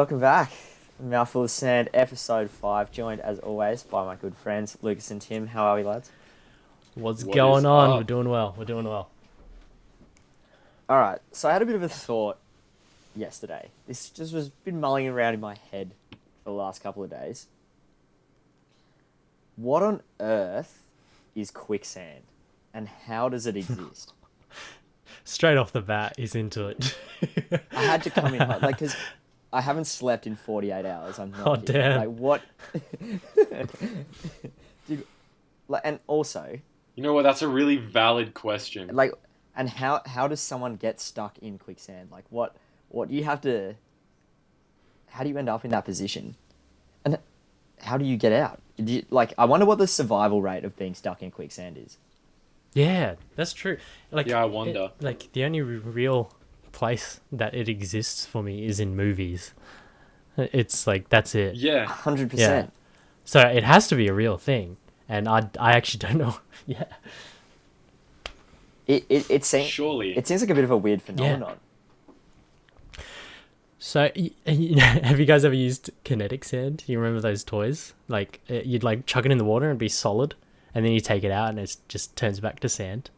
welcome back. Mouthful of Sand, episode 5, joined as always by my good friends Lucas and Tim. How are we, lads? What's What going is on? up? We're doing well. We're doing well. Alright, so I had a bit of a thought yesterday. This just was been mulling around in my head for the last couple of days. What on earth is quicksand? And how does it exist? Straight off the bat, he's into it. I had to come in, like, because I haven't slept in 48 hours. I'm not Oh, kidding. damn. Like, what? Dude, like, and also, You know what? That's a really valid question. like, and how does someone get stuck in quicksand? Like, what do you have to? How do you end up in that position? And how do you get out? Like, I wonder what the survival rate of being stuck in quicksand is. Yeah, that's true. Like, Yeah, I wonder. Like, the only real place that it exists for me is in movies. It's like, that's it. Yeah. 100%. So it has to be a real thing. And I actually don't know. Yeah. It seems Surely. it seems like a bit of a weird phenomenon. So, have you guys ever used kinetic sand? You remember those toys? Like, you'd like chuck it in the water and be solid, and then you take it out and it just turns back to sand.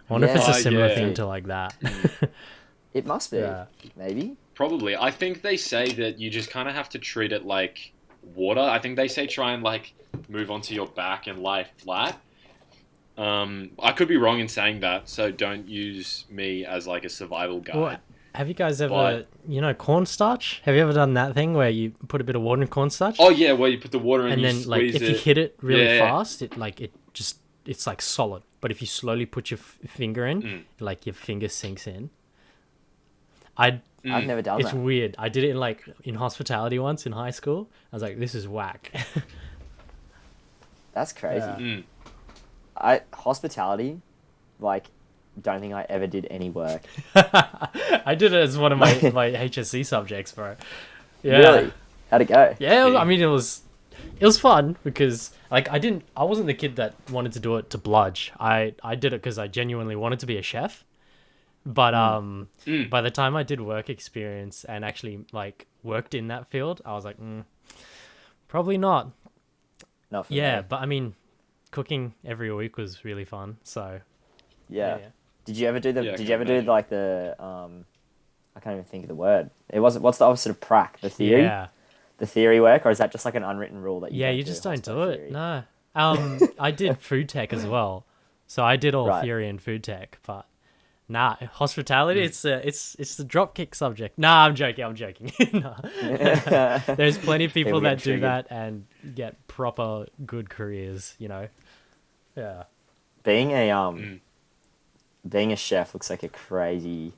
I wonder if it's a Yeah. similar Yeah. thing to like that. It must be, Yeah. maybe. Probably. I think they say that you just kind of have to treat it like water. I think they say try and like move onto your back and lie flat. I could be wrong in saying that, so don't use me as like a survival guide. Well, have you guys ever, But- cornstarch? Have you ever done that thing where you put a bit of water in cornstarch? Oh yeah, well you put the water in and you then like squeeze if it. you hit it really Yeah. fast, it's like solid. But if you slowly put your finger in, like your finger sinks in. I've never done It's that. weird. I did it in hospitality once in high school. I was like, this is whack. That's crazy. Yeah. Hospitality, like, don't think I ever did any work. I did it as one of my HSC subjects, bro. Yeah. Really? How'd it go? Yeah, I mean it was fun because like I wasn't the kid that wanted to do it to bludge. I did it because I genuinely wanted to be a chef. But by the time I did work experience and actually like worked in that field, I was like, probably not. Not for Yeah, me. but I mean, cooking every week was really fun. So Yeah. yeah. Did you ever do the? Yeah, I did can you ever do imagine. like the? I can't even think of the word. It wasn't. What's the opposite of prac? The theory. Yeah. The theory work, or is that just like an unwritten rule that you? Yeah, don't you just don't do hospo it. theory? No. I did food tech as well, so I did all Right. theory and food tech. But nah, hospitality. It's the dropkick subject. Nah, I'm joking. Nah. There's plenty of people People get that do triggered. that and get proper good careers. Yeah. Being a being a chef looks like a crazy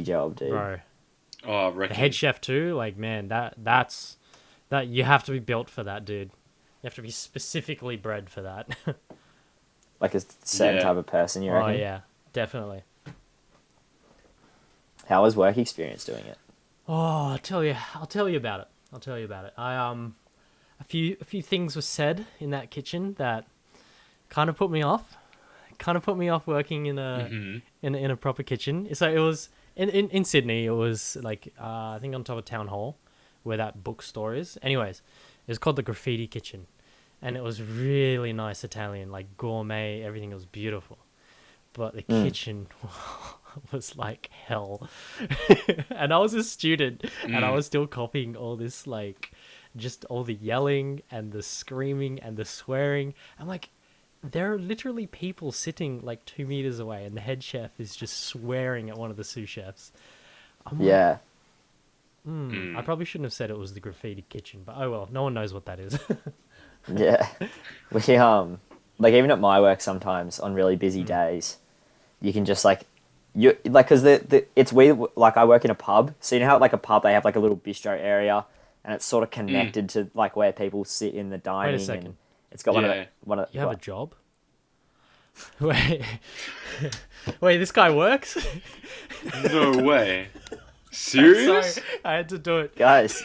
job, dude. Bro, Oh, I the reckon. head chef too. Like, man, that's you have to be built for that, dude. You have to be specifically bred for that. Like a certain Yeah. type of person, you Oh reckon? yeah, definitely. How was work experience doing it? Oh, I'll tell you about it. A few things were said in that kitchen that kind of put me off. Working in a proper kitchen. So it was in Sydney. It was like I think on top of Town Hall, where that bookstore is. Anyways, it was called the Graffiti Kitchen, and it was really nice Italian, like gourmet. Everything was beautiful, but the kitchen was like hell. And I was a student, and I was still copying all this, like, just all the yelling and the screaming and the swearing. I'm like, there are literally people sitting like 2 meters away, and the head chef is just swearing at one of the sous chefs. I'm like, Yeah. I probably shouldn't have said it was the Graffiti Kitchen, but oh well, no one knows what that is. Yeah. We like even at my work sometimes on really busy days, you can just like you like because it's weird. Like I work in a pub, so you know how at, like a pub they have like a little bistro area, and it's sort of connected to like where people sit in the dining. second. And it's got one Yeah. of You have a what? job? Wait, wait, this guy works? No way. Serious? Sorry, I had to do it. Guys.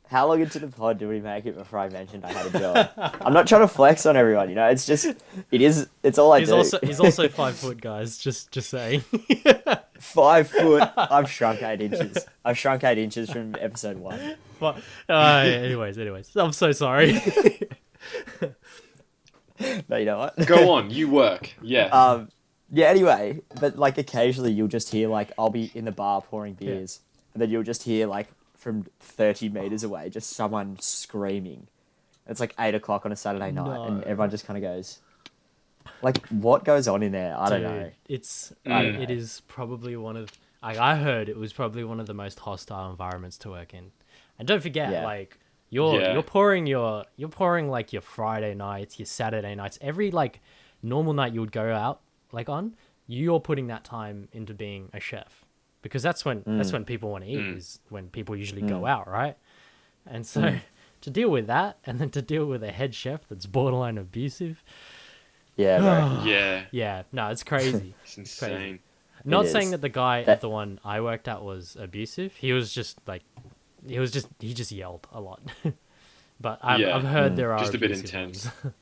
How long into the pod did we make it before I mentioned I had a job? I'm not trying to flex on everyone, you know. It's just it's all I He's do. also 5 foot, guys. Just saying. 5 foot. I've shrunk 8 inches. I've shrunk 8 inches from episode 1. But anyways, I'm so sorry. No, you know what? Go on, you work. Yeah. Yeah, anyway, but like occasionally you'll just hear like I'll be in the bar pouring beers, and then you'll just hear like from 30 meters away just someone screaming. It's like 8 o'clock on a Saturday night, and everyone just kind of goes, like, what goes on in there? I don't know. It is probably one of I heard it was probably one of the most hostile environments to work in, and don't forget like you're pouring like your Friday nights, your Saturday nights, every like normal night you would go out like on, you're putting that time into being a chef, because that's when people want to eat, is when people usually go out, right? And so to deal with that, and then to deal with a head chef that's borderline abusive, Yeah, bro. Yeah. No, it's crazy. It's insane. Not saying that the guy at the one I worked at was abusive. He just yelled a lot. But I've heard there are just a bit abusive intense. ones.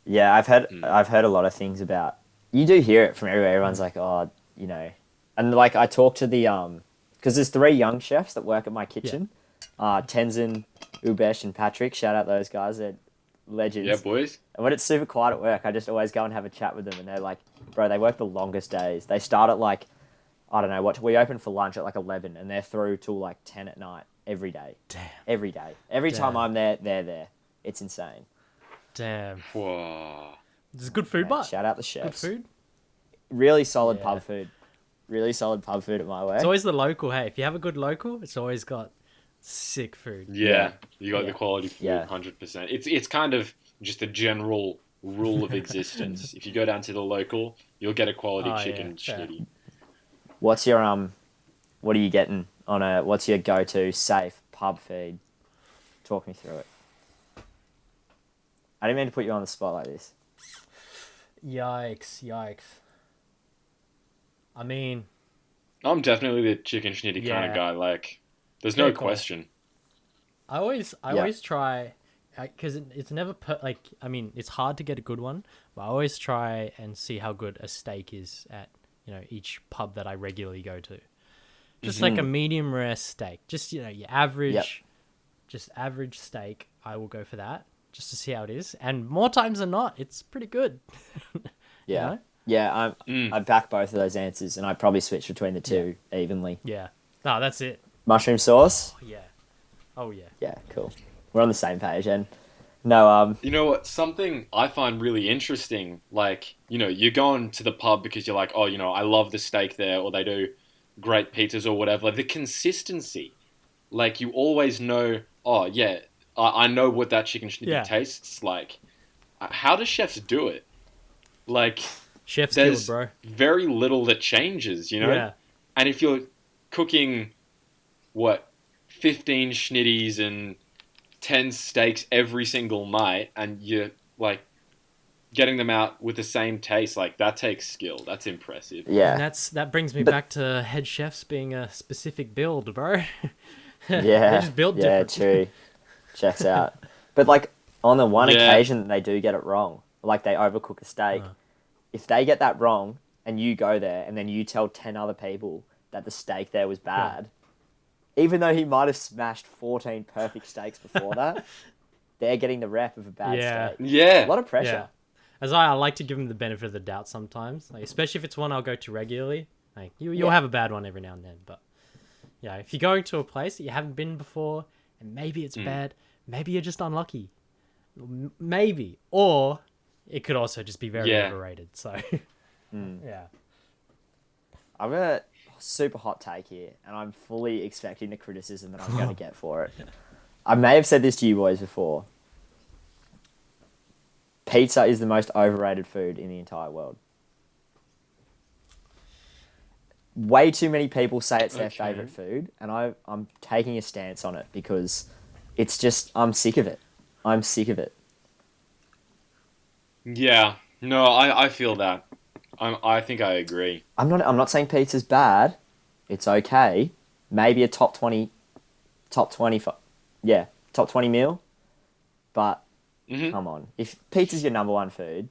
Yeah, I've heard a lot of things about. You do hear it from everywhere. Everyone's like, oh, you know, and like I talked to the because there's 3 young chefs that work at my kitchen, Tenzin, Ubesh, and Patrick. Shout out those guys. They're legends. Yeah, boys. And when it's super quiet at work, I just always go and have a chat with them, and they're like, bro, they work the longest days. They start at like, I don't know, we open for lunch at like 11, and they're through till like 10 at night every day. Damn. Every day. Every time I'm there, they're there. It's insane. Damn. Whoa. There's good food, but shout out the chefs. good food. Really solid pub food. Really solid pub food at my work. It's always the local. Hey, if you have a good local, it's always got sick food. Yeah, you got the quality food, Yeah. 100%. It's kind of just a general rule of existence. If you go down to the local, you'll get a quality chicken schnitty. What's your what are you getting on what's your go-to safe pub feed? Talk me through it. I didn't mean to put you on the spot like this. Yikes. I mean, I'm definitely the chicken schnitty kind of guy. Like, there's no question. I always try, because it's never I mean, it's hard to get a good one, but I always try and see how good a steak is at, each pub that I regularly go to. Just like a medium rare steak, just your average, just average steak. I will go for that just to see how it is, and more times than not, it's pretty good. Yeah. You know? Yeah, I back both of those answers, and I probably switch between the two evenly. Yeah. No, that's it. Mushroom sauce? Oh yeah. Yeah, cool. We're on the same page, and no, You know what? Something I find really interesting, like, you're going to the pub because you're like, oh, I love the steak there, or they do great pizzas or whatever. Like, the consistency, like, you always know, oh yeah, I know what that chicken schnitty tastes like. How do chefs do it? Like, Chef's there's skill, bro. very little that changes, Yeah. And if you're cooking, 15 schnitties and 10 steaks every single night, and you're, like, getting them out with the same taste, like, that takes skill. That's impressive. yeah. And that brings me back to head chefs being a specific build, bro. Yeah, They're just built different. true. Checks out. But like on the one occasion they do get it wrong, like they overcook a steak. If they get that wrong, and you go there, and then you tell 10 other people that the steak there was bad, even though he might have smashed 14 perfect steaks before that, they're getting the rep of a bad steak. Yeah. A lot of pressure. Yeah. As I like to give them the benefit of the doubt sometimes, like, especially if it's one I'll go to regularly. Like you'll have a bad one every now and then, but if you're going to a place that you haven't been before, and maybe it's bad, maybe you're just unlucky, maybe, or it could also just be very overrated. So, yeah. I've got a super hot take here, and I'm fully expecting the criticism that I'm going to get for it. I may have said this to you boys before. Pizza is the most overrated food in the entire world. Way too many people say it's their favourite food, and I'm taking a stance on it because it's just, I'm sick of it. I'm sick of it. Yeah. No, I feel that. I think I agree. I'm not saying pizza's bad. It's okay. Maybe a top 20 meal. But come on, if pizza's your number one food,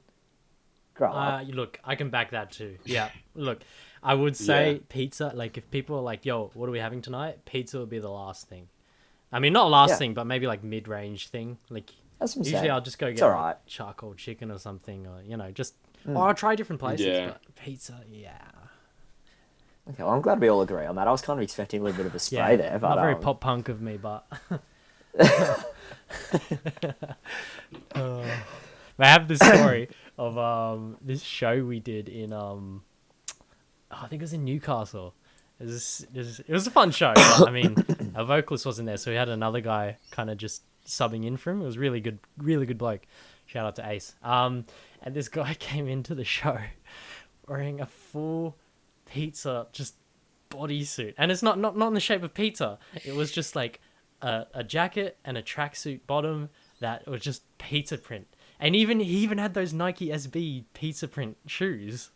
Grow up. Look, I can back that too. Yeah. Look, I would say Yeah. pizza. Like, if people are like, "Yo, what are we having tonight?" Pizza would be the last thing. I mean, not last Yeah. thing, but maybe like mid-range thing. Like, That's what I'm usually saying. I'll just go It's get alright. like charcoal chicken or something, or just, or I'll try different places. Yeah. But pizza, yeah, Okay, well, I'm glad we all agree on that. I was kind of expecting a little bit of a spray yeah. there, but Not very pop punk of me, but. I have this story of this show we did in I think it was in Newcastle. It was a fun show. But, I mean, our vocalist wasn't there, so we had another guy kind of just subbing in for him. It was really good bloke. Shout out to Ace. And this guy came into the show wearing a full pizza just bodysuit, and it's not in the shape of pizza. It was just like a jacket and a tracksuit bottom that was just pizza print. And he even had those Nike SB pizza print shoes.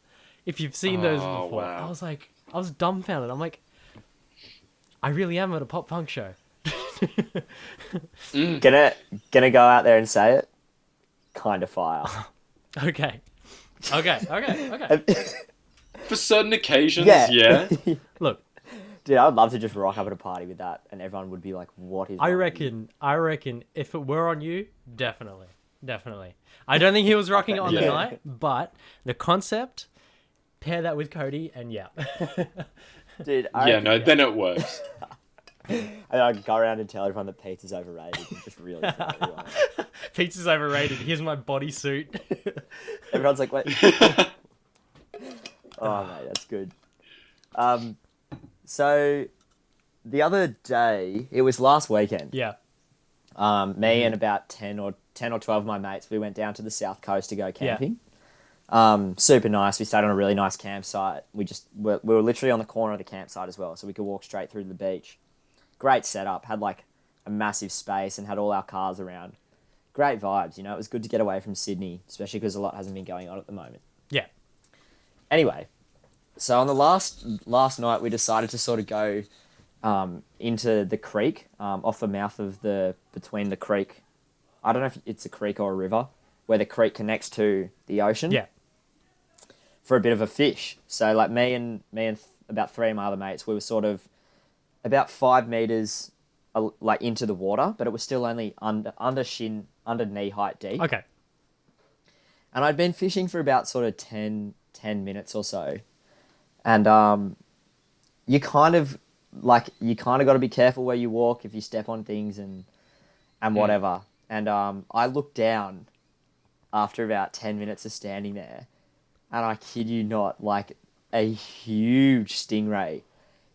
If you've seen those Oh, before, wow. I was dumbfounded. I'm like, I really am at a pop punk show. Gonna go out there and say it. Kind of fire. Okay. For certain occasions, Yeah. yeah. Look, Dude, I would love to just rock up at a party with that, and everyone would be like, "What is?" I wrong with you?" reckon if it were on you, definitely. I don't think he was rocking it on the Yeah. night, but the concept, pair that with Cody, and yeah. Dude, Then it works. And I'd go around and tell everyone that pizza's overrated and just really tell everyone. Pizza's overrated. Here's my bodysuit. Everyone's like, "Wait." Oh, mate, that's good. So the other day, it was last weekend. Yeah. Me and about 10 or 12 of my mates, we went down to the south coast to go camping. Super nice. We stayed on a really nice campsite. We were literally on the corner of the campsite as well, so we could walk straight through to the beach. Great setup. Had like a massive space and had all our cars around. Great vibes, you know. It was good to get away from Sydney, especially because a lot hasn't been going on at the moment. Yeah. Anyway, so on the last night, we decided to sort of go into the creek, off the mouth of between the creek. I don't know if it's a creek or a river, where the creek connects to the ocean. Yeah. For a bit of a fish. So like me and about three of my other mates, we were sort of about 5 meters like into the water, but it was still only under knee height deep. Okay. And I'd been fishing for about sort of 10 minutes or so. And you kind of got to be careful where you walk if you step on things and whatever. And I looked down after about 10 minutes of standing there, and I kid you not, like a huge stingray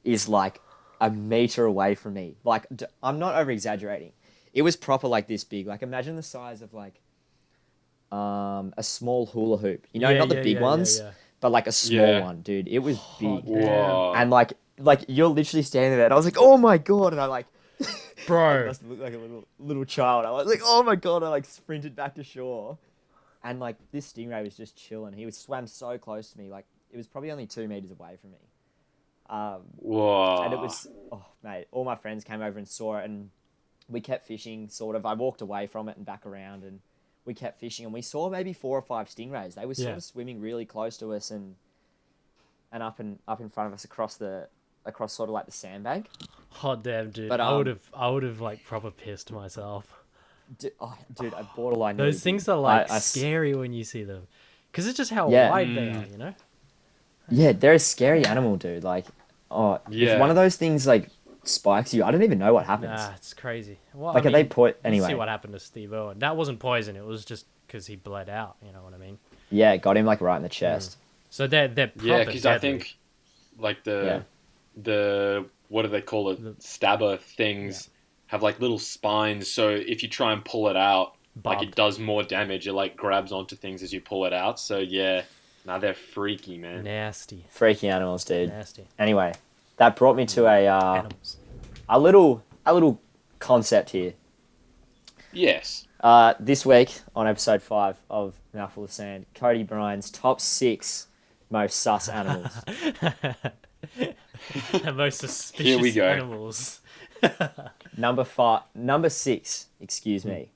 is like a meter away from me. Like, I'm not over exaggerating. It was proper like this big. Like, imagine the size of like a small hula hoop. You know, Yeah, not the yeah, big yeah, ones, yeah. but like a small Yeah. one, dude. It was big. Whoa. And like you're literally standing there, and I was like, "Oh my god!" And I like, I Bro. must have looked like a little child. I was like, "Oh my god!" I like sprinted back to shore, and like this stingray was just chilling. He was swam so close to me, like it was probably only 2 meters away from me. Whoa. And it was, oh mate, all my friends came over and saw it, and we kept fishing. Sort of, I walked away from it and back around, and we kept fishing, and we saw maybe 4 or 5 stingrays. They were sort Yeah. of swimming really close to us and up in front of us across sort of like the sandbank. Hot damn, dude. But, I would have like proper pissed myself. Dude, I borderline. Those nearly things did. are like I scary when you see them, because it's just how Yeah. wide they are, you know. Yeah, they're a scary animal, dude. Like, if Yeah. one of those things like spikes you, I don't even know what happens. Nah, it's crazy. Well, Like, I are they mean, anyway? see what happened to Steve Owen. That wasn't poison. It was just because he bled out. You know what I mean? Yeah, got him like right in the chest. So they're Yeah, proper because I deadly. think like the what do they call it? Stabber things have like little spines. So if you try and pull it out, like Barbed. it does more damage. It like grabs onto things as you pull it out. So yeah, nah, they're freaky, man. Nasty, Freaky animals, dude. nasty Anyway, that brought me to animals. a little concept here. Yes. This week on episode 5 of Mouthful of Sand, Cody Bryan's top 6 most sus animals. The most suspicious Here we go. animals. Number 6, excuse me.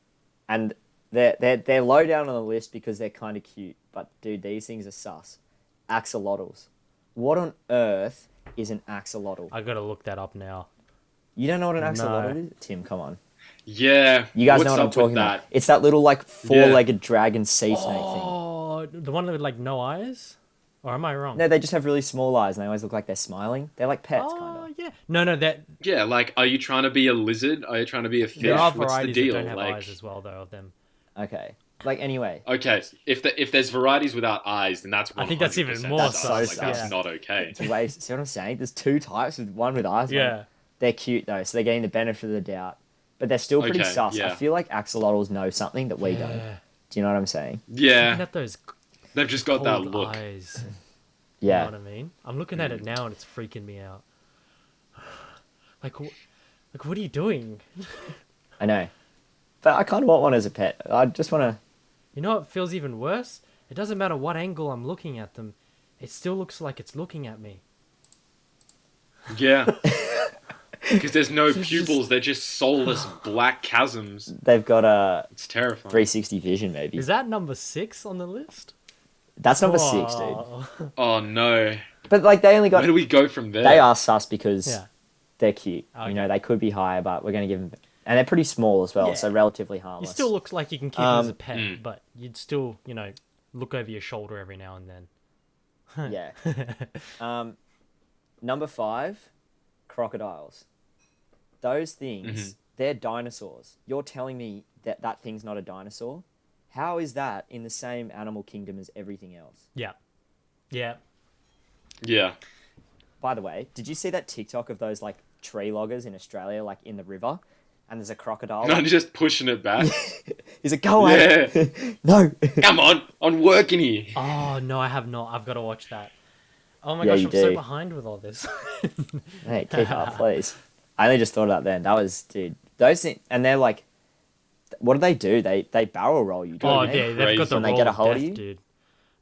And they're low down on the list because they're kind of cute. But dude, these things are sus. Axolotls. What on earth is an axolotl? I gotta look that up now. You don't know what an No. axolotl is? Tim, come on. Yeah. You guys what's know what I'm up with talking that? about. It's that little like four-legged dragon sea snake thing. Oh, the one with like no eyes? Or am I wrong? No, they just have really small eyes and they always look like they're smiling. They're like pets, kind Oh of. yeah. No, that Yeah, like, are you trying to be a lizard? Are you trying to be a fish? there are What's the varieties deal? that don't have Like, eyes as well, though, of them. Okay. Like, anyway. okay, if there's varieties without eyes, then that's 100%. I think that's even more sus. sus. Like, So that's sus. not okay. See what I'm saying? There's two types, with one with eyes. Yeah. One. They're cute, though, so they're getting the benefit of the doubt. But they're still pretty Okay, sus. I yeah. feel like axolotls know something that we don't. Yeah. Do you know what I'm saying? Looking Yeah, at those they've just got that cold look. eyes. Yeah. You know what I mean? I'm looking at it now and it's freaking me out. Like what are you doing? I know. But I kind of want one as a pet. I just want to... You know what feels even worse? It doesn't matter what angle I'm looking at them. It still looks like it's looking at me. Yeah. Because there's no Just- pupils, they're just soulless black chasms. They've got a It's terrifying. 360 vision, maybe. Is that number 6 on the list? That's number 6, dude. Oh. Oh no. But, like, they only got... Where do we go from there? They are sus because Yeah. they're cute. Okay. You know, they could be higher, but we're going to give them... And they're pretty small as well, Yeah. so relatively You harmless. still look like you can keep it as a pet, Mm. but you'd still, look over your shoulder every now and then. Yeah. Number 5, crocodiles. Those things, they're dinosaurs. You're telling me that that thing's not a dinosaur? How is that in the same animal kingdom as everything else? Yeah. Yeah. Yeah. By the way, did you see that TikTok of those, like, tree loggers in Australia, like, in the river? And there's a crocodile. Not just pushing it back. He's like, go away. No. Come on, I'm working here. Oh, no, I have not. I've got to watch that. Oh my Yeah, gosh, you I'm so do. behind with all this. Hey, keep up, please. I only just thought about then. That was, dude, those things, and they're like, what do? They barrel roll you, Oh, don't yeah, they? they've got the When they roll get a of hold of death, you? dude.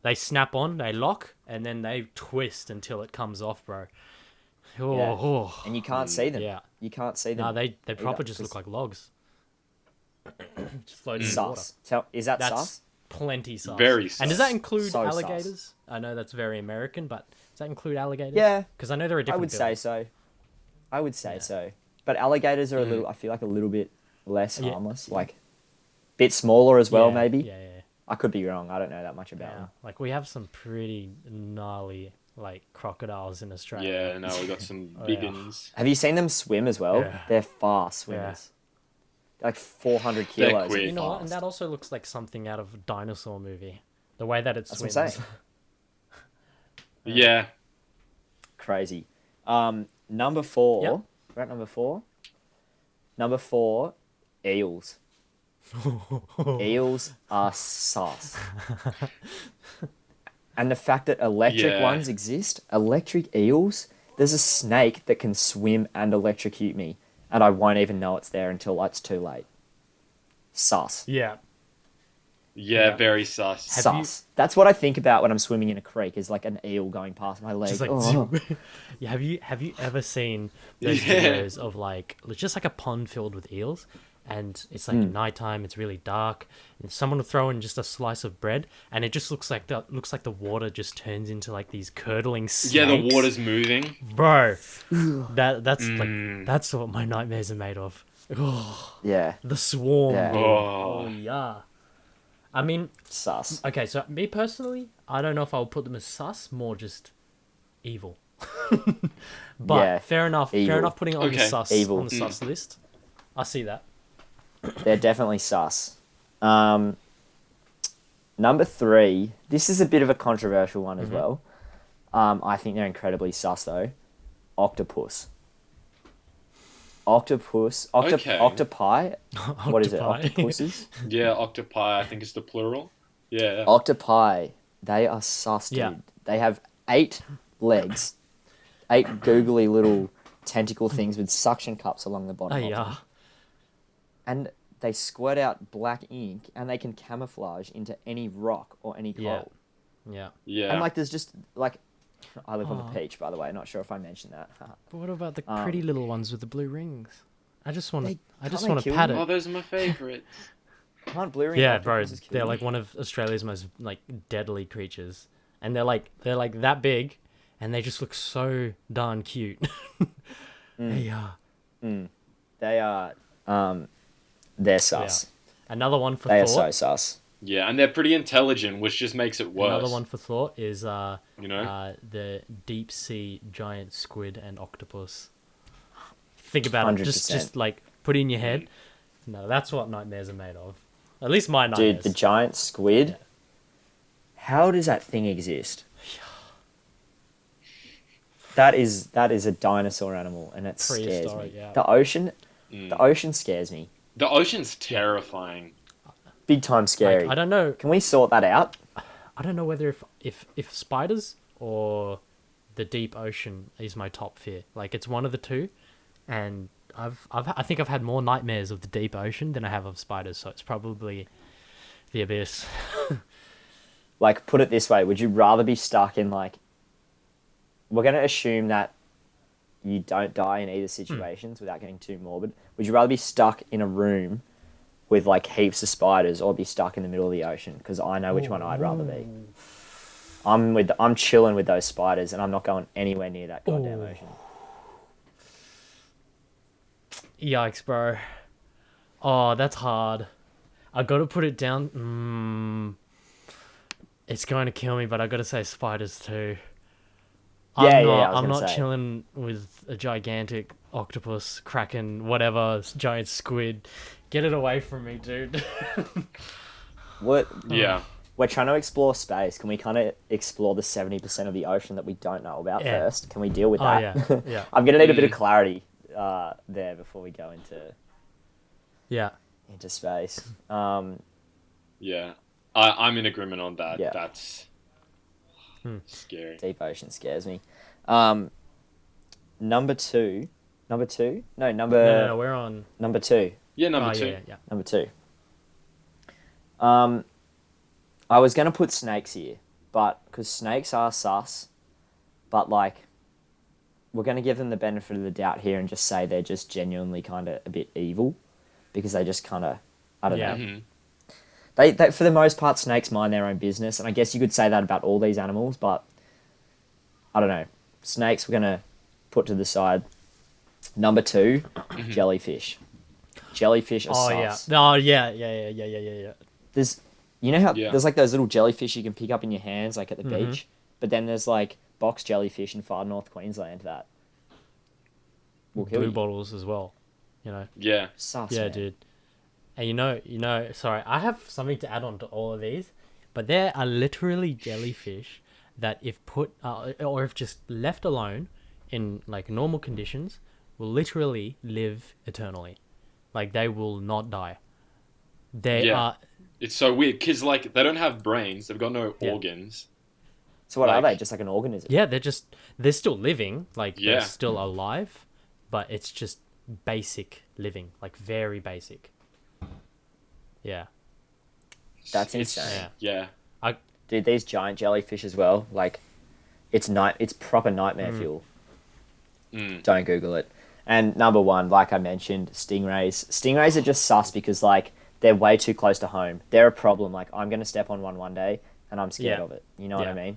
They snap on, they lock, and then they twist until it comes off, bro. Oh, Yeah. oh. And you can't see them. Yeah. You can't see them. No, they proper either, just 'cause look like logs. Just floating in the water. sus. Is that That's sus? plenty sus. Very And does that sus. include So sus. alligators? I know that's very American, but does that include alligators? Yeah, Because I know they're a I different would say build. so. I would say Yeah. so. But alligators are a little, I feel like a little bit less Yeah. harmless. Like, bit smaller as well, Yeah, maybe. Yeah, yeah. I could be wrong. I don't know that much about Yeah. them. Like we have some pretty gnarly like crocodiles in Australia. Yeah, no, we got some Oh, big yeah. uns. Have you seen them swim as well? Yeah. They're fast swimmers. Like 400 They're kilos. quick. You know what? fast. And that also looks like something out of a dinosaur movie. The way that it That's what swims. I'm saying. Yeah. Crazy. Number 4. Yep. We're at number 4. Number 4, eels. Eels are sus. And the fact that electric Yeah. ones exist, electric eels, there's a snake that can swim and electrocute me, and I won't even know it's there until it's too late. Sus. Yeah. Yeah, Yeah. very sus. Have Sus. That's what I think about when I'm swimming in a creek, is like an eel going past my leg. Just like Oh. zoom. Yeah, have you ever seen those Yeah. videos of like just like a pond filled with eels, and it's like nighttime, it's really dark, and someone will throw in just a slice of bread, and it just looks like the water just turns into like these curdling snakes. Yeah, the water's moving. bro. That's like Mm. that's what my nightmares are made of. Oh, Yeah, the swarm. Yeah. dude. Oh. Oh yeah. I mean, sus. okay, so me personally, I don't know if I would put them as sus, more just evil. But Yeah, fair enough. evil. Fair enough putting it on the Okay. sus Evil. on the sus list. I see that. They're definitely sus. Number 3, this is a bit of a controversial one as well. I think they're incredibly sus though. Octopus. Okay. Octopi. What is it? Octopi. Octopuses? Yeah, octopi, I think is the plural. Yeah. Octopi. They are sus, dude. Yeah. They have 8 legs, 8 googly little tentacle things with suction cups along the Oh bottom. of yeah. them. And they squirt out black ink, and they can camouflage into any rock or any Yeah. coral. Yeah. Yeah. And like, there's just like, I live on Oh. the beach, by the way. Not sure if I mentioned that. But what about the pretty little ones with the blue rings? I just want to. They- I just can't want they to kill pat you? Oh, it. those are my favorites. Can't blue ring Yeah, bro, octopuses kill they're you? like one of Australia's most like deadly creatures, and they're like that big, and they just look so darn cute. They are. They are. They're Yeah. sus. Another one for They are so thought. sus. Yeah, and they're pretty intelligent, which just makes it worse. Another one for thought is You know? the deep sea giant squid and octopus. Think about it. 100%. Just like put it in your head. No, that's what nightmares are made of. At least my nightmares. Dude, the giant squid. Yeah. How does that thing exist? That is a dinosaur animal, and it scares me. Prehistoric, yeah. The ocean scares me. The ocean's terrifying. Big time scary. Like, I don't know. Can we sort that out? I don't know whether if spiders or the deep ocean is my top fear. Like it's one of the two, and I think I've had more nightmares of the deep ocean than I have of spiders. So it's probably the abyss. Like, put it this way: would you rather be stuck in like? We're gonna assume that you don't die in either situations without getting too morbid. Would you rather be stuck in a room with like heaps of spiders, or be stuck in the middle of the ocean? Because I know which one I'd rather be. I'm chilling with those spiders, and I'm not going anywhere near that goddamn Ooh. ocean. Yikes, bro. Oh, that's hard. I gotta put it down. It's going to kill me, but I gotta say spiders too. Yeah, I'm yeah, not, I was I'm gonna not say. chilling with a gigantic octopus, kraken, whatever, giant squid. Get it away from me, dude. What? Yeah. We're trying to explore space. Can we kind of explore the 70% of the ocean that we don't know about Yeah. first? Can we deal with Oh, that? yeah, yeah. I'm gonna need a bit of clarity there before we go Yeah. into space. Yeah. I'm in agreement on that. Yeah. That's scary. Deep ocean scares me. Number two. No, No, we're on. number two. Yeah, number Oh, two. yeah, yeah. Number two. I was gonna put snakes here, but because snakes are sus, but like, we're gonna give them the benefit of the doubt here and just say they're just genuinely kind of a bit evil, because they just kind of, I don't Yeah. know. Mhm. They for the most part, snakes mind their own business, and I guess you could say that about all these animals, but I don't know. Snakes we're gonna put to the side. Number two, jellyfish. Jellyfish are Oh, yeah. sus. Oh, yeah. There's, you know how Yeah. there's like those little jellyfish you can pick up in your hands, like at the Mm-hmm. beach, but then there's like box jellyfish in far north Queensland that will kill Blue you. bottles as well. You know. Yeah. Sus, Yeah, man. dude. And you know, sorry, I have something to add on to all of these, but there are literally jellyfish that if put, or if just left alone in like normal conditions, will literally live eternally. Like they will not die. They Yeah. are, It's so weird because like they don't have brains. They've got no Yeah. organs. So what are Like- they? Just like an organism? yeah, they're still living, like Yeah. they're still alive, but it's just basic living, like very basic. Yeah. That's It's- insane. Yeah. Dude, these giant jellyfish as well, like, it's proper nightmare fuel. Mm. Don't Google it. And number one, like I mentioned, stingrays. Stingrays are just sus because, like, they're way too close to home. They're a problem. Like, I'm going to step on one day, and I'm scared Yeah. of it. You know what I Yeah. mean?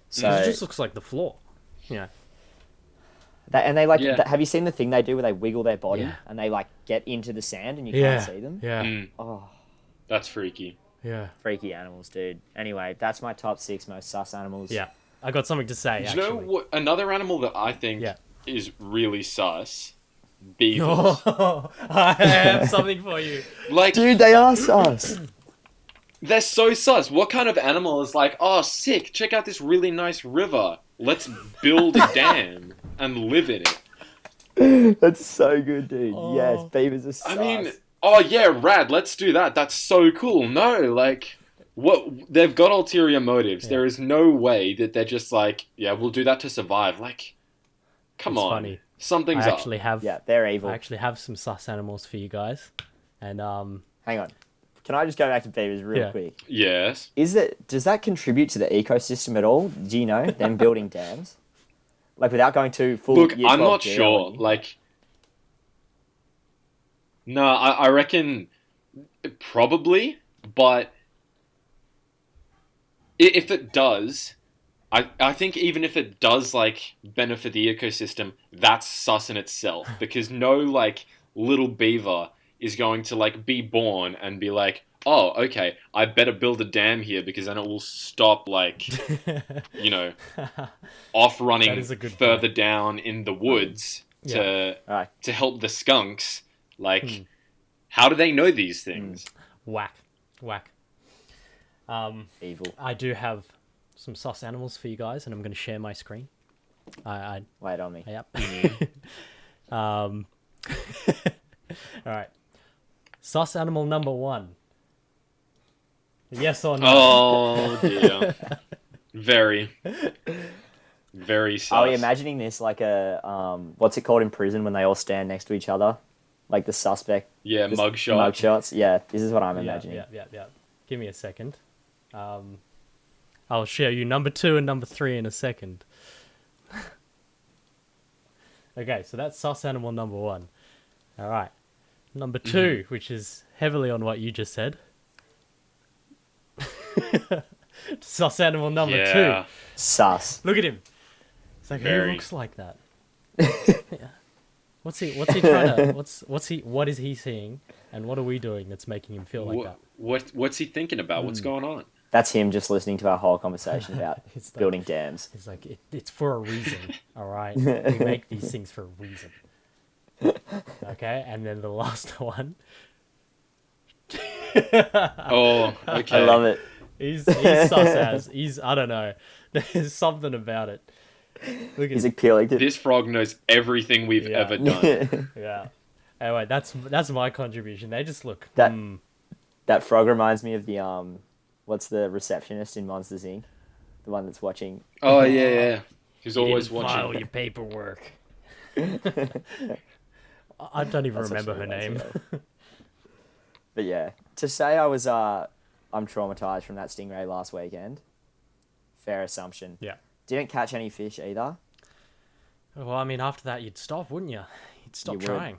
It So, just looks like the floor. Yeah. they like, Yeah. have you seen the thing they do where they wiggle their body Yeah. and they, like, get into the sand and you Yeah. can't see them? Yeah. Mm. Oh, That's freaky. Yeah. freaky animals, dude. Anyway, that's my top 6 most sus animals. Yeah. I got something to say, Do you actually. know what? Another animal that I think Yeah. is really sus. Beavers. Oh, I have something for you. Like Dude, they are sus. they're so sus. What kind of animal is like, oh, sick, check out this really nice river. Let's build a dam and live in it. That's so good, dude. Oh. Yes, beavers are sus. I mean, oh yeah, rad, let's do that. That's so cool. No, like, what? They've got ulterior motives. Yeah. There is no way that they're just like, yeah, we'll do that to survive. Like, come It's on. funny. Something's I up. actually have yeah, they're evil. I actually have some sus animals for you guys. And Hang on. Can I just go back to beavers real Yeah. quick? Yes. Does that contribute to the ecosystem at all? Do you know them building dams? Like without going too full. Look, year I'm 12 not geo sure. on you. Like, no, I reckon probably, But if it does, I think even if it does like benefit the ecosystem, that's sus in itself because no like little beaver is going to like be born and be like, oh, okay, I better build a dam here because then it will stop like you know off That running is a good further point. down in the woods Yeah. Alright. to help the skunks. Like, how do they know these things? Whack. Evil. I do have some sus animals for you guys, and I'm going to share my screen. Wait on me. Yep. All right. Sus animal number 1. Yes or no? Oh dear, very, very sus. Are we imagining this like a what's it called in prison when they all stand next to each other, like the suspect? Yeah, the mugshot. Mugshots. Yeah, this is what I'm imagining. Yeah. Give me a second. I'll show you number 2 and number 3 in a second. Okay, so that's sus animal number 1. All right. Number 2, which is heavily on what you just said. Sus animal number 2. Sus. Look at him. It's like, Very. who looks like that? Yeah. What's he trying to what is he seeing and what are we doing that's making him feel like that? What's he thinking about? What's going on? That's him just listening to our whole conversation about It's like- building dams. It's like it's for a reason, all right? We make these things for a reason. Okay, and then the last one. Oh, okay. I love it. He's sus as. I don't know. There's something about it. Look at He's appealing to. This frog knows everything we've Yeah. ever done. yeah. Anyway, that's my contribution. They just look. That that frog reminds me of the what's the receptionist in Monsters Inc. The one that's watching. Oh yeah. He's You always didn't file watching. your paperwork. I don't even That's what remember she her name. reminds me of. But yeah, to say I was I'm traumatized from that stingray last weekend. Fair assumption. Yeah. Didn't catch any fish either. Well, I mean, after that, you'd stop, wouldn't you? You'd stop You would. trying.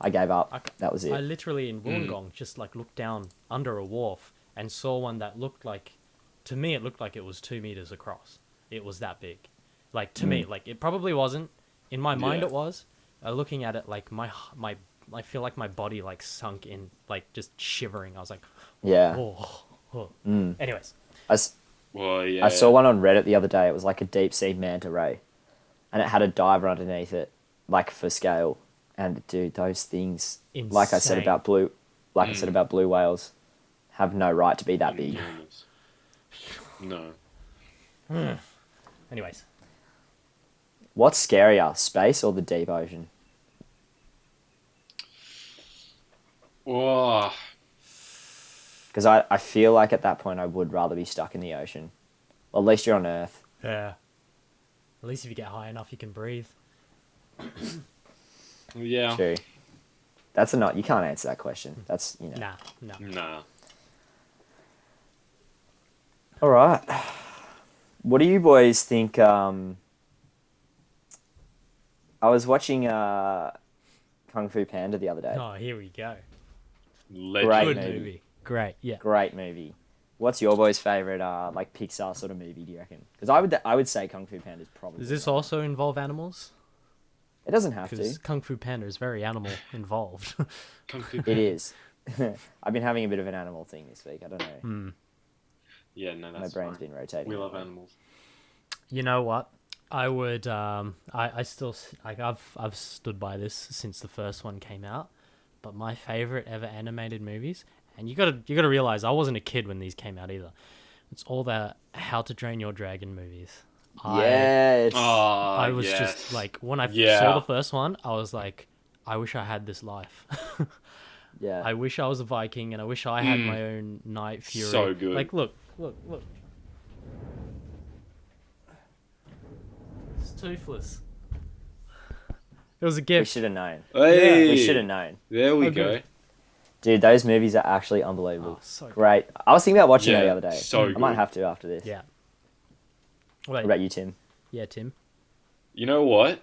I gave up. That was it. I literally in Wollongong just like looked down under a wharf and saw one that looked like, to me, it looked like it was 2 meters across. It was that big. Like to me, like it probably wasn't. In my mind, Yeah. it was. Looking at it, like I feel like my body like sunk in, like just shivering. I was like, Yeah. oh. Mm. Anyways, Well, yeah. I saw one on Reddit the other day. It was like a deep sea manta ray, and it had a diver underneath it, like for scale. And dude, those things, like I said Insane. about blue whales, have no right to be that big. No. anyways, What's scarier, space or the deep ocean? Oh, Because I feel like at that point I would rather be stuck in the ocean. Well, at least you're on Earth. yeah. At least if you get high enough, you can breathe. yeah. True. That's a not. You can't answer that question. That's Nah. Nah. All right. What do you boys think? I was watching Kung Fu Panda the other day. Oh, here we go. Legend. Great Good movie. movie. Great. Yeah. Great movie. What's your boys' favorite like Pixar sort of movie? Do you reckon? Because I would say Kung Fu Panda is probably. Does this also involve animals? It doesn't have Because to. Kung Fu Panda is very animal involved. Kung Fu It Panda. is. I've been having a bit of an animal thing this week. I don't know. Yeah, no, My that's brain's fine. been rotating. We love animals. You know what? I would. I still. I've stood by this since the first one came out. But my favorite ever animated movies, and you gotta realize I wasn't a kid when these came out either. It's all the How to Train Your Dragon movies. Yes. I was yes. just like when I Yeah. saw the first one, I was like, I wish I had this life. Yeah. I wish I was a Viking, and I wish I had my own Night Fury. So good. Like, look. It's toothless. It was a We gift. should have known. Hey, We should have known. There we Oh, go. good. Dude, those movies are actually unbelievable. Oh, so good. Great. I was thinking about watching Yeah, that the other day. so I might good. have to after this. Yeah. What Wait. about you, Tim? Yeah, Tim. You know what?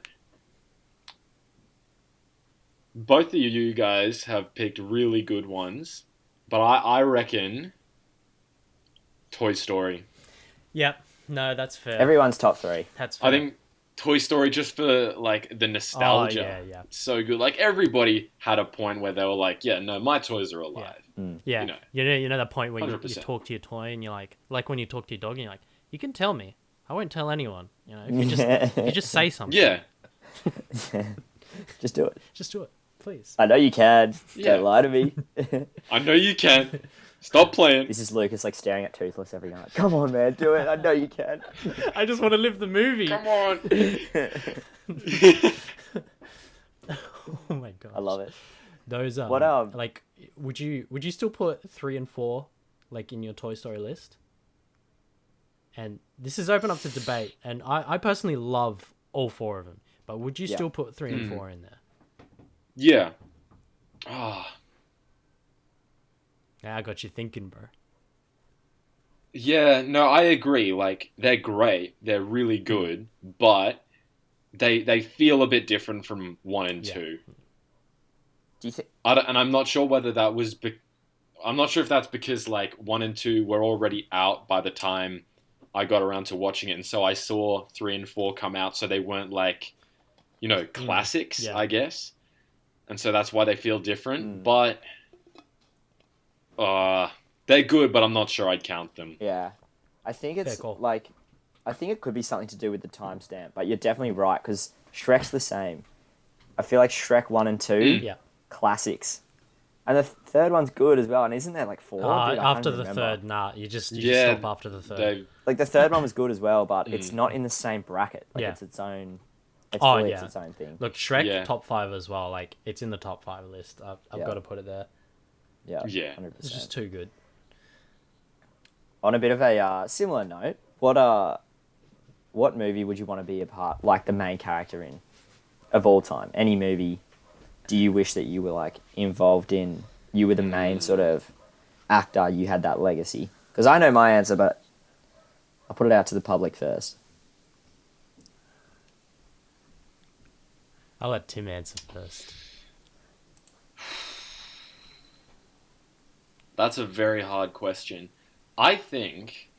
Both of you guys have picked really good ones. But I reckon Toy Story. Yep. No, that's fair. Everyone's top three. That's fair. I think Toy Story, just for like the nostalgia. Oh, yeah. It's so good. Like everybody had a point where they were like, yeah, no, my toys are alive. Yeah. You know that point where you 100%. talk to your toy and you're like when you talk to your dog and you're like, you can tell me. I won't tell anyone. You know, if you just say something. Yeah. Just do it. Just do it, please. I know you can. Yeah. Don't lie to me. I know you can. Stop playing. This is Lucas like staring at Toothless every night. Come on, man, do it. I know you can. I just want to live the movie. Come on. Oh my god. I love it. Those What, like would you still put 3 and 4 like in your Toy Story list? And this is open up to debate, and I personally love all 4 of them. But would you still put 3 and 4 in there? Yeah. Ah. Yeah, I got you thinking, bro. Yeah, no, I agree. Like, they're great. They're really good. But they feel a bit different from 1 and 2. Do you think? And I'm not sure whether that was... I'm not sure if that's because, like, 1 and 2 were already out by the time I got around to watching it. And so I saw 3 and 4 come out, so they weren't, like, you know, classics, I guess. And so that's why they feel different. But... they're good, but I'm not sure I'd count them. Yeah, I think it's Fair call. like, I think it could be something to do with the timestamp. But you're definitely right because Shrek's the same. I feel like Shrek 1 and 2, Yeah. classics, and the third one's good as well. And isn't there like 4? Dude, I After can't the remember. third, nah, you just Yeah, stop after the third. They, Like the third one was good as well, but it's not in the same bracket. Like Yeah. it's its own. It's Oh, fully yeah. its own thing. Look, Shrek Yeah. top 5 as well. Like it's in the top 5 list. I've Yeah. got to put it there. Yeah, Yeah. 100%. It's just too good. On a bit of a similar note, what movie would you want to be a part, like the main character in, of all time? Any movie, do you wish that you were like involved in? You were the main sort of actor. You had that legacy. Because I know my answer, but I'll put it out to the public first. I'll let Tim answer first. That's a very hard question. I think,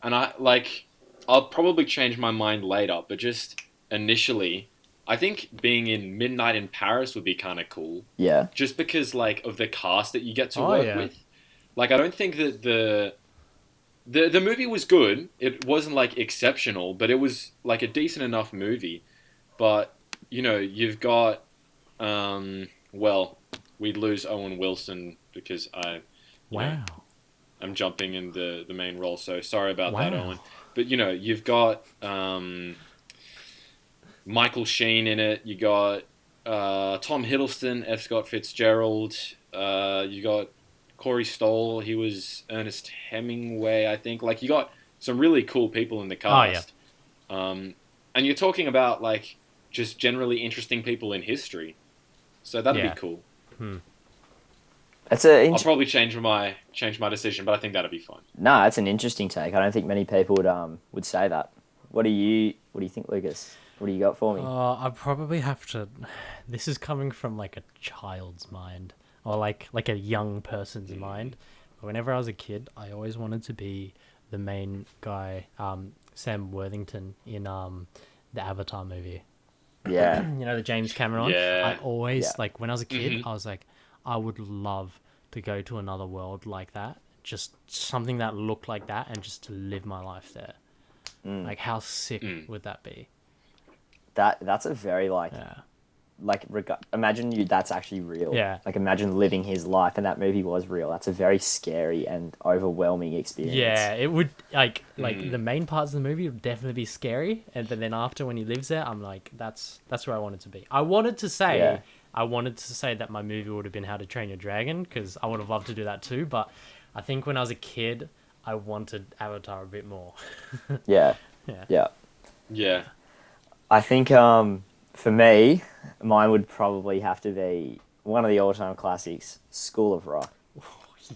and I'll probably change my mind later, but just initially, I think being in Midnight in Paris would be kind of cool. Yeah. Just because, like, of the cast that you get to Oh, work yeah. with. Like, I don't think that the movie was good. It wasn't, like, exceptional, but it was, like, a decent enough movie. But, you know, you've got, well, we'd lose Owen Wilson because Wow. I'm jumping in the main role, so sorry about that, Wow. Owen. But, you know, you've got Michael Sheen in it. You got Tom Hiddleston, F. Scott Fitzgerald. You got Corey Stoll. He was Ernest Hemingway, I think. Like, you got some really cool people in the cast. And you're talking about, like, just generally interesting people in history. So that'd Yeah. be cool. It's a I'll probably change my decision, but I think that'd be fun. no. It's an interesting take. I don't think many people would say that. What do you think, Lucas? What do you got for me? I probably have to. This is coming from like a child's mind, or like a young person's mind. Whenever I was a kid, I always wanted to be the main guy, Sam Worthington in the Avatar movie. Yeah. You know, the James Cameron. Yeah. I always Yeah. like when I was a kid, I was like, I would love to go to another world like that, just something that looked like that, and just to live my life there. Like, how sick would that be? That's a very like Yeah. imagine that's actually real. Yeah. Like imagine living his life and that movie was real. That's a very scary and overwhelming experience. Yeah, it would like the main parts of the movie would definitely be scary, and but then after when he lives there, I'm like, that's where I wanted to be. I wanted to say that my movie would have been How to Train Your Dragon, because I would have loved to do that too. But I think when I was a kid, I wanted Avatar a bit more. Yeah. Yeah. Yeah. Yeah. I think for me, mine would probably have to be one of the all-time classics, School of Rock.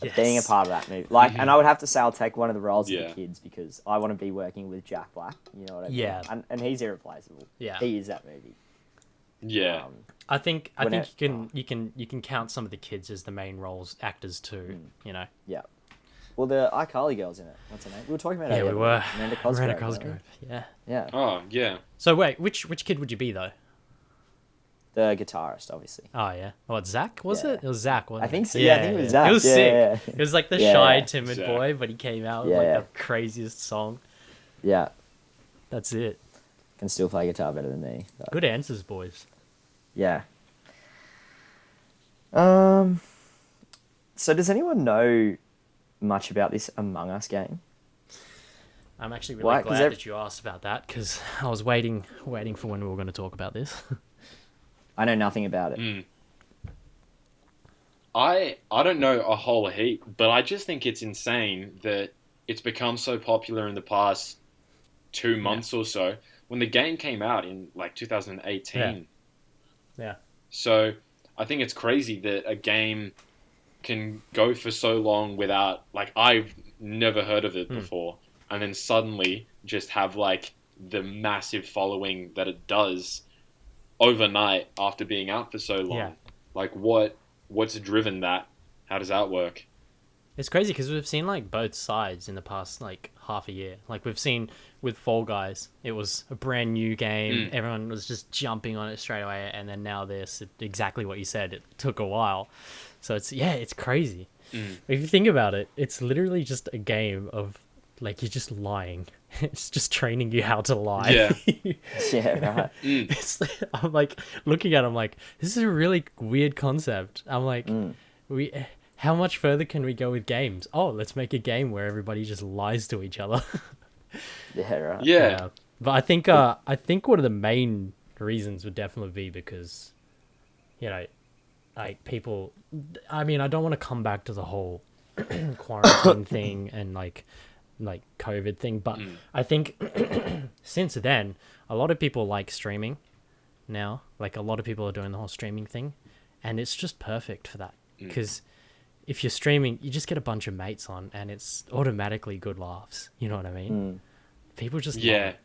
Yes. Being a part of that movie, like, and I would have to say I'll take one of the roles of Yeah. the kids because I want to be working with Jack Black. You know what I mean? Yeah. And he's irreplaceable. Yeah. He is that movie. Yeah. I think When you can count some of the kids as the main roles actors too. You know. Yeah. Well, the iCarly girl's in it. What's her name? We were talking about her. Yeah, the we other were. week. Miranda Cosgrove. Miranda weren't we? Cosgrove. Yeah. Yeah. Oh, yeah. So wait, which kid would you be though? The guitarist, obviously. Oh yeah. What, Zach? Was Yeah. it? It was Zach. Wasn't I think it? so. Yeah, I think it was Zach. It was Yeah, sick. yeah. It was like the Yeah, shy, yeah. timid Zach. boy, but he came out with Yeah, like yeah. the craziest song. Yeah. That's it. Can still play guitar better than me. But, Good answers, boys. yeah. So does anyone know much about this Among Us game? I'm actually really Why? 'Cause glad that you asked about that because I was waiting for when we were going to talk about this. I know nothing about it. Mm. I don't know a whole heap, but I just think it's insane that it's become so popular in the past 2 months or so. When the game came out in like 2018. Yeah. So I think it's crazy that a game can go for so long without, like, I've never heard of it before, and then suddenly just have like the massive following that it does overnight after being out for so long. Yeah. Like, what's driven that? How does that work? It's crazy because we've seen like both sides in the past like half a year. Like we've seen with Fall Guys, it was a brand new game. Everyone was just jumping on it straight away, and then now this, exactly what you said. It took a while, so it's crazy. If you think about it, it's literally just a game of like you're just lying. It's just training you how to lie. Yeah. Yeah, right. It's, I'm like looking at it, I'm like, this is a really weird concept. I'm like, how much further can we go with games? Oh, let's make a game where everybody just lies to each other. Yeah, right. Yeah. But I think one of the main reasons would definitely be because, you know, like people, I mean, I don't want to come back to the whole quarantine thing and like COVID thing, but I think since then, a lot of people like streaming now. Like a lot of people are doing the whole streaming thing, and it's just perfect for that because if you're streaming, you just get a bunch of mates on, and it's automatically good laughs. You know what I mean? People just love it.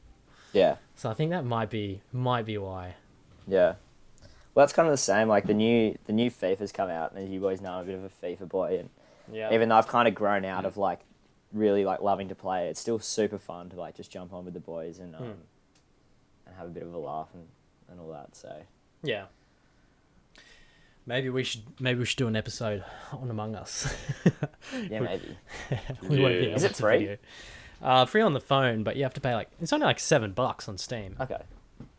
Yeah. So I think that might be why. Yeah. Well, that's kind of the same. Like the new FIFA's come out, and as you boys know, I'm a bit of a FIFA boy, and even though I've kind of grown out of like really like loving to play, it's still super fun to like just jump on with the boys and have a bit of a laugh and all that. So Yeah. Maybe we should do an episode on Among Us. yeah, maybe. We won't be Yeah. Is able it to free? video. Free on the phone, but you have to pay like it's only like $7 on Steam. Okay.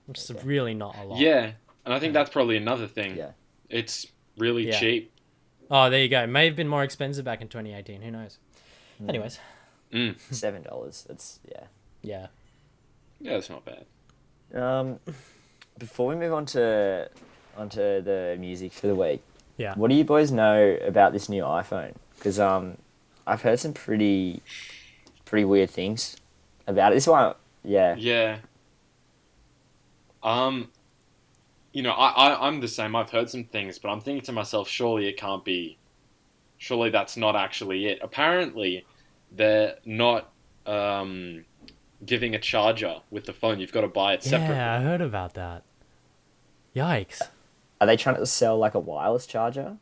Which is really not a lot. Yeah. And I think that's probably another thing. Yeah. It's really Yeah. cheap. Oh, there you go. May have been more expensive back in 2018. Who knows? Anyways. $7. That's Yeah. Yeah, that's not bad. Before we move on to onto the music for the week, Yeah. what do you boys know about this new iPhone? Because I've heard some pretty weird things about it. This one, yeah. Yeah. You know, I'm the same. I've heard some things, but I'm thinking to myself, surely that's not actually it. Apparently, they're not giving a charger with the phone. You've got to buy it separately. Yeah, I heard about that. Yikes. Are they trying to sell like a wireless charger?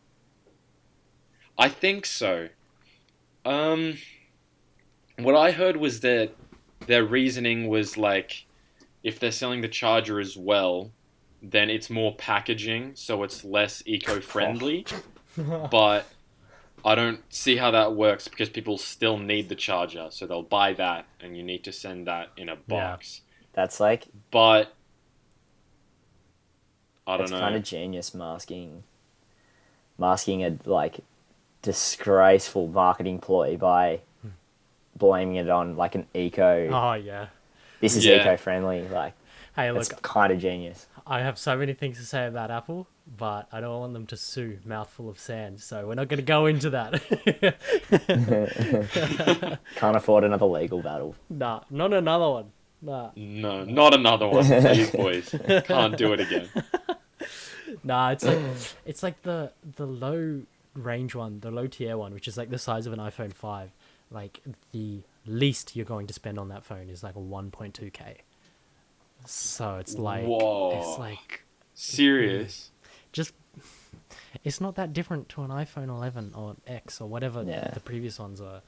I think so. What I heard was that their reasoning was like, if they're selling the charger as well, then it's more packaging, so it's less eco-friendly. But I don't see how that works because people still need the charger, so they'll buy that, and you need to send that in a box. That's like But I don't it's know. kind of genius masking a like disgraceful marketing ploy by blaming it on like an eco. Oh, yeah. This is Yeah. eco-friendly. Like Hey, it's look, kind of genius. I have so many things to say about Apple, but I don't want them to sue Mouthful of Sand, so we're not going to go into that. Can't afford another legal battle. Nah, not another one. Nah. No, not another one, please, boys. Can't do it again. Nah, it's like the low range one, the low tier one, which is like the size of an iPhone 5. Like the least you're going to spend on that phone is like a 1.2K. So it's like Whoa. it's like Serious. Just, it's not that different to an iPhone 11 or X or whatever Yeah. the previous ones are.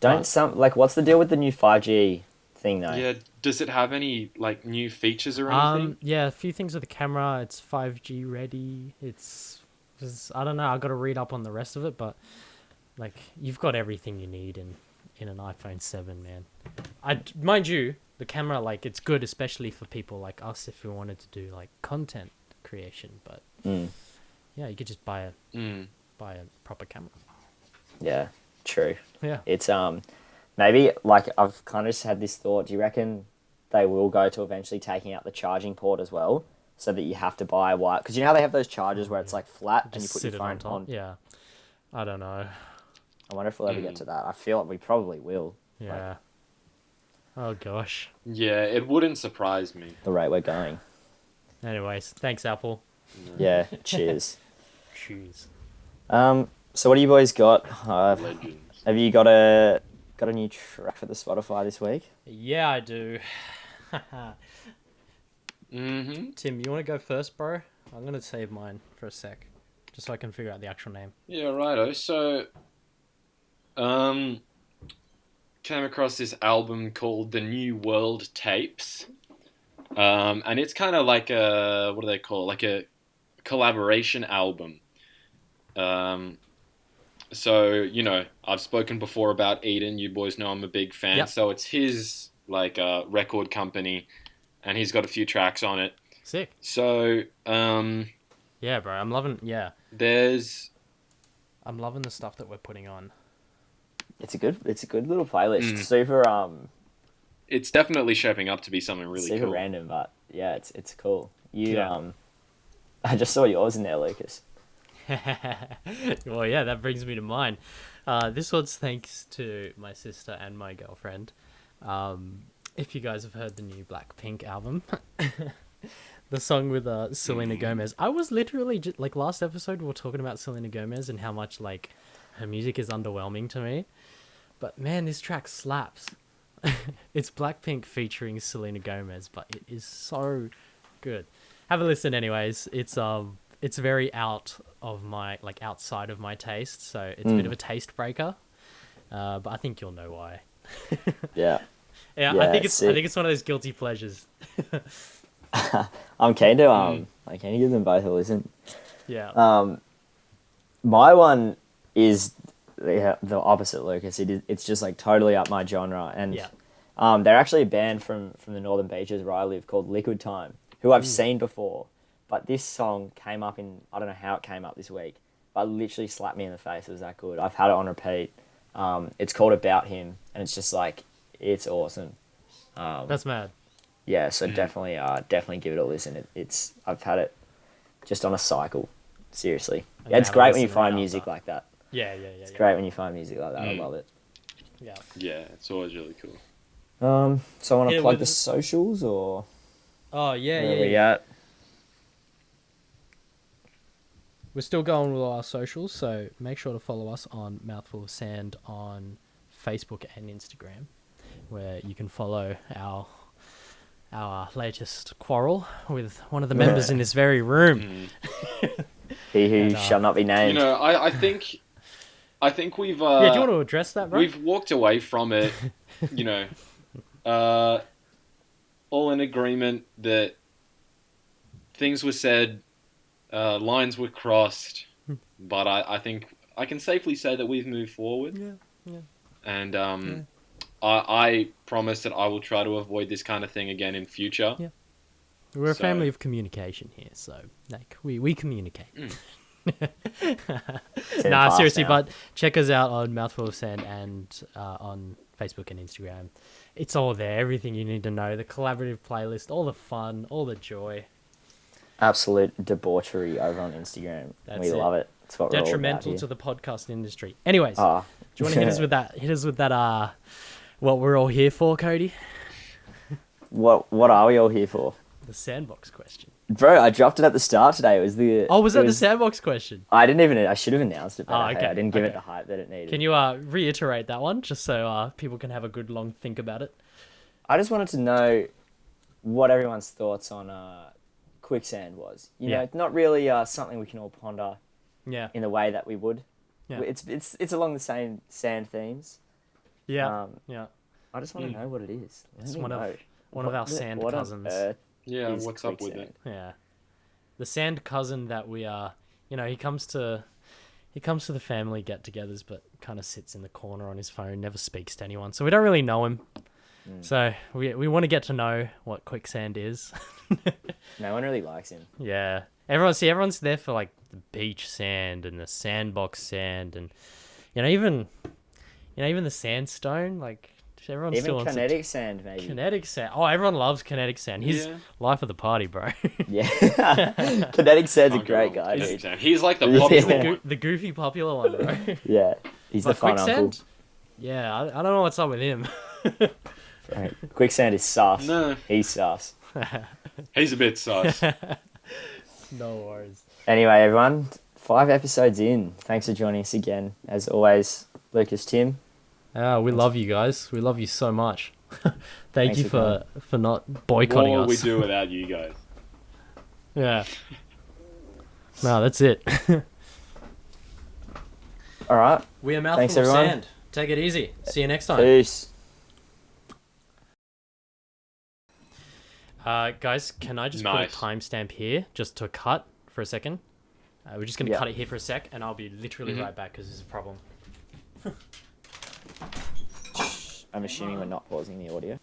What's the deal with the new 5G thing though? Yeah. Does it have any like new features or anything? Yeah, a few things with the camera. It's 5G ready. I don't know. I got to read up on the rest of it, but like you've got everything you need in an iPhone 7, man. Mind you, the camera, like, it's good, especially for people like us if we wanted to do like content creation. But yeah, you could just buy a proper camera. Yeah, true. Yeah. It's maybe like I've kind of just had this thought. Do you reckon they will go to eventually taking out the charging port as well, so that you have to buy a wire? Because you know how they have those chargers where it's like flat and you Just put sit your it phone top. on. Yeah. I don't know. I wonder if we'll ever get to that. I feel like we probably will. Yeah. Oh gosh. Yeah, it wouldn't surprise me. The rate we're going. Anyways, thanks Apple. Yeah. Cheers. Cheers. So what do you boys got? Legends. Have you got a new track for the Spotify this week? Yeah, I do. Mm-hmm. Tim, you want to go first, bro? I'm gonna save mine for a sec, just so I can figure out the actual name. Yeah, righto. So, came across this album called The New World Tapes. And it's kind of like a, what do they call it? Like a collaboration album. So, you know, I've spoken before about Eden. You boys know I'm a big fan. Yep. So it's his, like, record company, and he's got a few tracks on it. Sick. So, Yeah, bro. I'm loving the stuff that we're putting on. It's a good little playlist. Super it's definitely shaping up to be something really super cool. random, but yeah, it's cool. You Yeah. I just saw yours in there, Lucas. Well, yeah, that brings me to mine. This one's thanks to my sister and my girlfriend. If you guys have heard the new Blackpink album, the song with Selena Gomez. I was literally like last episode we were talking about Selena Gomez and how much like her music is underwhelming to me. But man, this track slaps. It's Blackpink featuring Selena Gomez, but it is so good. Have a listen anyways. It's very outside of my taste, so it's a bit of a taste breaker. But I think you'll know why. Yeah. Yeah, Yeah, I think sick. it's one of those guilty pleasures. I'm keen to give them both a listen. Yeah. My one is the opposite, Lucas. It's just like totally up my genre, and Yeah. they're actually a band from the Northern Beaches where I live called Liquid Time, who I've seen before, but this song came up I don't know how it came up this week, but it literally slapped me in the face. It was that good. I've had it on repeat. It's called About Him, and it's just like it's awesome. That's mad. Yeah, so definitely give it a listen. I've had it just on a cycle. Seriously, I'm gonna it's have a great when you listen find right music after. like that. Yeah. It's great when you find music like that. I love it. Yeah. Yeah, it's always really cool. So I want Yeah, to plug with the the- socials, or Oh yeah, where are we yeah. at? We're still going with all our socials, so make sure to follow us on Mouthful of Sand on Facebook and Instagram, where you can follow our latest quarrel with one of the members in this very room. He who And, shall not be You named. know, I think we've Yeah, do you want to address that, bro? we've walked away from it. You know, all in agreement that things were said, lines were crossed, but I think I can safely say that we've moved forward. Yeah. And I promise that I will try to avoid this kind of thing again in future. Yeah. We're a So- family of communication here, so like we communicate. Ten Nah, past seriously, now. but check us out on Mouthful of Sand and on Facebook and Instagram. It's all there, everything you need to know. The collaborative playlist, all the fun, all the joy. Absolute debauchery over on Instagram. That's We it. love it. It's what Detrimental we're to the podcast industry. Anyways, all about here. do you want to hit us with that? Hit us with that. What we're all here for, Cody? What are we all here for? The sandbox question. Bro, I dropped it at the start today. It was the. Oh, was it that the sandbox question? I didn't even. I should have announced it better. Oh, Hey, okay, I didn't give it okay. the hype that it needed. Can you reiterate that one, just so people can have a good long think about it? I just wanted to know what everyone's thoughts on quicksand was. You Yeah. know, not really something we can all ponder Yeah. in the way that we would. Yeah. It's along the same sand themes. Yeah. Um, Yeah. I just want to know what it is. Let It's me one of- know. One of our sand what on cousins. earth Yeah, is what's up with quicksand? it? Yeah. The sand cousin that we are, he comes to the family get-togethers, but kind of sits in the corner on his phone, never speaks to anyone. So we don't really know him. So we want to get to know what quicksand is. No one really likes him. Yeah. Everyone's there for like the beach sand and the sandbox sand and even the sandstone, like everyone Even still wants kinetic sand, maybe. kinetic sand. Oh, everyone loves kinetic sand. He's Yeah. life of the party, bro. Yeah. Kinetic sand's a Can't go great wrong guy, with dude. Quicksand. He's like the Yeah. popular He's the, one. the goofy popular one, bro. Yeah. He's the But fun quicksand? uncle. Yeah, I don't know what's up with him. Right. Quicksand is sus. No, He's sus. he's a bit sus. No worries. Anyway, everyone, 5 episodes in. Thanks for joining us again. As always, Lucas, Tim. We love you guys. We love you so much. Thank Thanks you for for not boycotting What us. would we do without you guys? Yeah. No, that's it. All right. We are mouthful Thanks, of everyone. sand. Take it easy. See you next time. Peace. Guys, can I just Nice. put a timestamp here just to cut for a second? We're just gonna Yeah. cut it here for a sec, and I'll be literally Mhm. right back because there's a problem. I'm assuming we're not pausing the audio.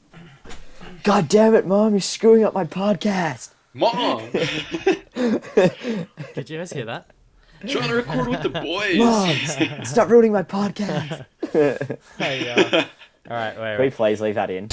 God damn it, Mom, you're screwing up my podcast. Mom! Did you guys hear that? Trying to record with the boys! Mom, stop ruining my podcast. Hey, all right, wait. Can we please leave that in?